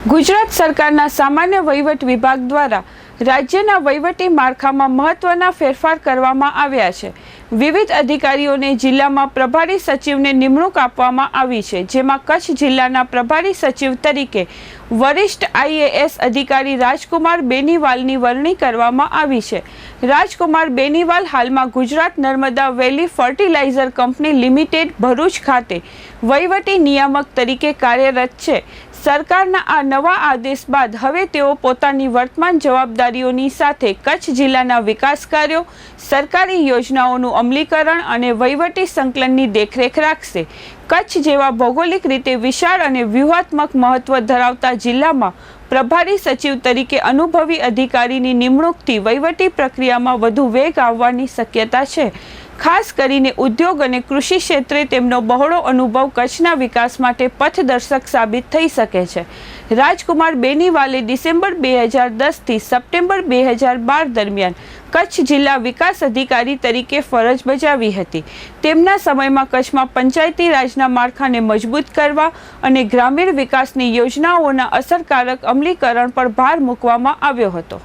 ગુજરાત સરકારના સામાન્ય વહીવટ વિભાગ દ્વારા રાજ્યના વહીવટી માળખામાં મહત્વના ફેરફાર કરવામાં આવ્યા છે। વિવિધ અધિકારીઓને જિલ્લામાં પ્રભારી સચિવને નિમણૂક આપવામાં આવી છે, જેમાં કચ્છ જિલ્લાના પ્રભારી સચિવ તરીકે વરિષ્ઠ આઈએએસ અધિકારી રાજકુમાર બેનીવાલની વરણી કરવામાં આવી છે। રાજકુમાર બેનીવાલ હાલમાં ગુજરાત નર્મદા વેલી ફર્ટિલાઇઝર કંપની લિમિટેડ ભરૂચ ખાતે વહીવટી નિયામક તરીકે કાર્યરત છે। સરકારના આ નવા આદેશ બાદ હવે તેઓ પોતાની વર્તમાન જવાબદારીઓની સાથે કચ્છ જિલ્લાના વિકાસ કાર્યો, સરકારી યોજનાઓનું અમલીકરણ અને વહીવટી સંકલનની દેખરેખ રાખશે। કચ્છ જેવા ભૌગોલિક રીતે વિશાળ અને વ્યૂહાત્મક મહત્વ ધરાવતા જિલ્લામાં પ્રભારી સચિવ તરીકે અનુભવી અધિકારીની નિમણૂકથી વહીવટી પ્રક્રિયામાં વધુ વેગ આવવાની શક્યતા છે। ખાસ કરીને ઉદ્યોગ અને કૃષિ ક્ષેત્રે તેમનો બહોળો અનુભવ કચ્છના વિકાસ માટે પથદર્શક સાબિત થઈ શકે છે। રાજકુમાર બેનીવાલે ડિસેમ્બર 2010થી સપ્ટેમ્બર 2012 દરમિયાન કચ્છ જિલ્લા વિકાસ અધિકારી તરીકે ફરજ બજાવી હતી। તેમના સમયમાં કચ્છમાં પંચાયતી રાજના માળખાને મજબૂત કરવા અને ગ્રામીણ વિકાસની યોજનાઓના અસરકારક અમલીકરણ પર ભાર મૂકવામાં આવ્યો હતો।